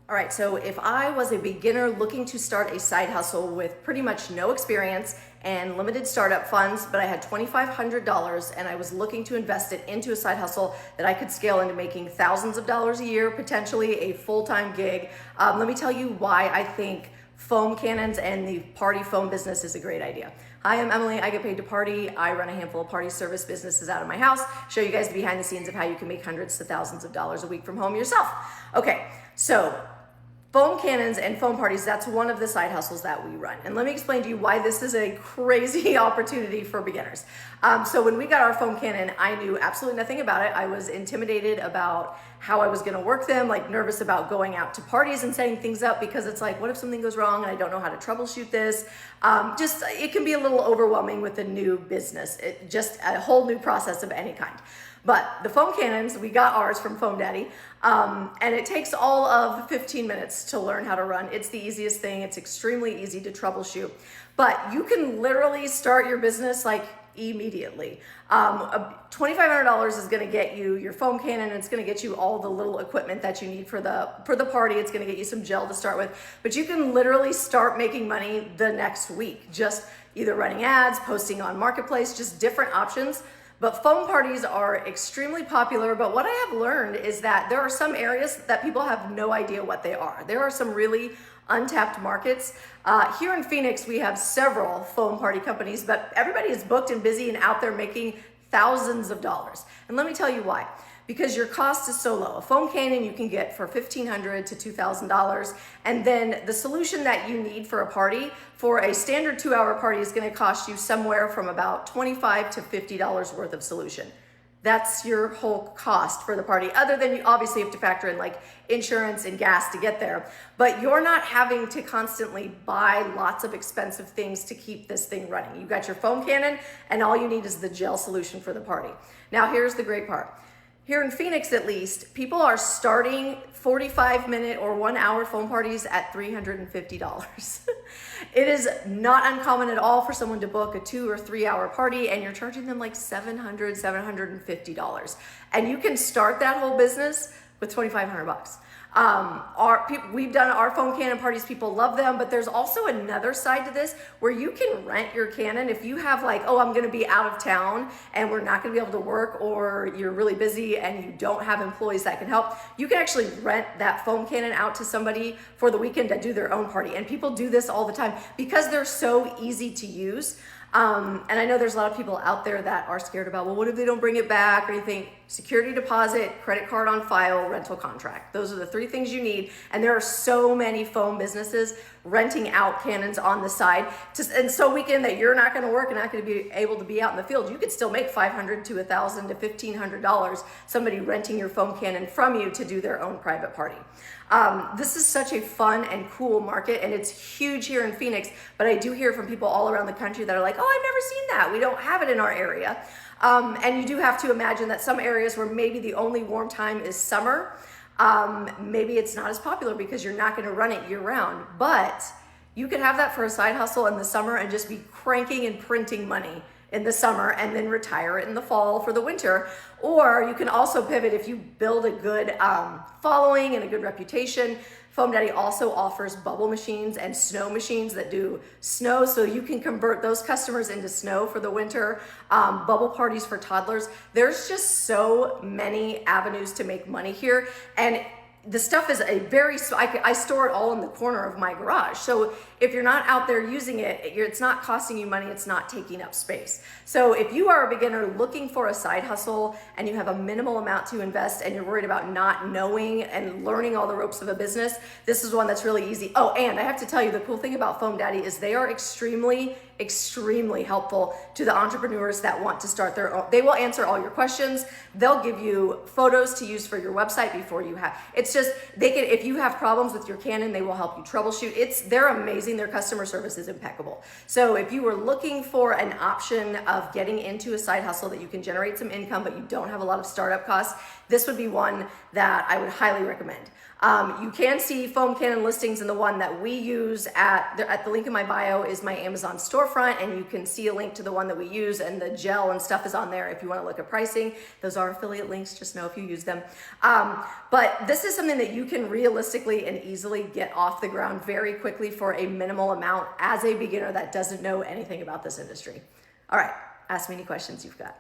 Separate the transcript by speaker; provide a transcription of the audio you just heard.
Speaker 1: All right, so if I was a beginner looking to start a side hustle with pretty much no experience and limited startup funds, but I had $2,500 and I was looking to invest it into a side hustle that I could scale into making thousands of dollars a year, potentially a full-time gig, let me tell you why I think foam cannons and the party foam business is a great idea. Hi, I'm Emily. I get paid to party. I run a handful of party service businesses out of my house. Show you guys the behind the scenes of how you can make hundreds to thousands of dollars a week from home yourself. Okay, so foam cannons and foam parties, that's one of the side hustles that we run. And let me explain to you why this is a crazy opportunity for beginners. So when we got our foam cannon, I knew absolutely nothing about it. I was intimidated about how I was gonna work them, like nervous about going out to parties and setting things up because it's like, what if something goes wrong and I don't know how to troubleshoot this? It can be a little overwhelming with a new business. Just a whole new process of any kind. But the foam cannons, we got ours from Foam Daddy, and it takes all of 15 minutes to learn how to run. It's the easiest thing. It's extremely easy to troubleshoot. But you can literally start your business like immediately. $2,500 is going to get you your foam cannon, and it's going to get you all the little equipment that you need for the party. It's going to get you some gel to start with. But you can literally start making money the next week, just either running ads, posting on Marketplace, just different options. But foam parties are extremely popular, but what I have learned is that there are some areas that people have no idea what they are. There are some really untapped markets. Here in Phoenix, we have several foam party companies, but everybody is booked and busy and out there making thousands of dollars. And let me tell you why. Because your cost is so low. A foam cannon you can get for $1,500 to $2,000. And then the solution that you need for a party, for a standard 2-hour party, is gonna cost you somewhere from about $25 to $50 worth of solution. That's your whole cost for the party, other than you obviously have to factor in like insurance and gas to get there. But you're not having to constantly buy lots of expensive things to keep this thing running. You got your foam cannon and all you need is the gel solution for the party. Now here's the great part. Here in Phoenix, at least, people are starting 45-minute or 1-hour foam parties at $350. It is not uncommon at all for someone to book a 2 or 3-hour party and you're charging them like $700, $750. And you can start that whole business with $2,500. We've done our foam cannon parties, people love them, but there's also another side to this where you can rent your cannon. If you have like, oh, I'm gonna be out of town and we're not gonna be able to work, or you're really busy and you don't have employees that can help, you can actually rent that foam cannon out to somebody for the weekend to do their own party. And people do this all the time because they're so easy to use. And I know there's a lot of people out there that are scared about, well, what if they don't bring it back or anything? Security deposit, credit card on file, rental contract. Those are the 3 things you need. And there are so many foam businesses renting out cannons on the side. And so weekend that you're not gonna work and not gonna be able to be out in the field, you could still make $500 to $1,000 to $1,500, somebody renting your foam cannon from you to do their own private party. This is such a fun and cool market, and it's huge here in Phoenix, but I do hear from people all around the country that are like, oh, I've never seen that. We don't have it in our area. And you do have to imagine that some areas where maybe the only warm time is summer, maybe it's not as popular because you're not gonna run it year round, but you could have that for a side hustle in the summer and just be cranking and printing money in the summer and then retire it in the fall for the winter. Or you can also pivot if you build a good following and a good reputation. Foam Daddy also offers bubble machines and snow machines that do snow, so you can convert those customers into snow for the winter. Bubble parties for toddlers. There's just so many avenues to make money here, and the stuff is I store it all in the corner of my garage. So if you're not out there using it, it's not costing you money, it's not taking up space. So if you are a beginner looking for a side hustle and you have a minimal amount to invest and you're worried about not knowing and learning all the ropes of a business, this is one that's really easy. Oh, and I have to tell you, the cool thing about Foam Daddy is they are extremely helpful to the entrepreneurs that want to start their own. They will answer all your questions. They'll give you photos to use for your website before you have. It's just, if you have problems with your cannon, they will help you troubleshoot. They're amazing. amazing. Their customer service is impeccable. So if you were looking for an option of getting into a side hustle that you can generate some income, but you don't have a lot of startup costs, this would be one that I would highly recommend. You can see foam cannon listings, and the one that we use at the link in my bio is my Amazon storefront, and you can see a link to the one that we use, and the gel and stuff is on there if you want to look at pricing. Those are affiliate links, just know if you use them. But this is something that you can realistically and easily get off the ground very quickly for a minimal amount as a beginner that doesn't know anything about this industry. All right, ask me any questions you've got.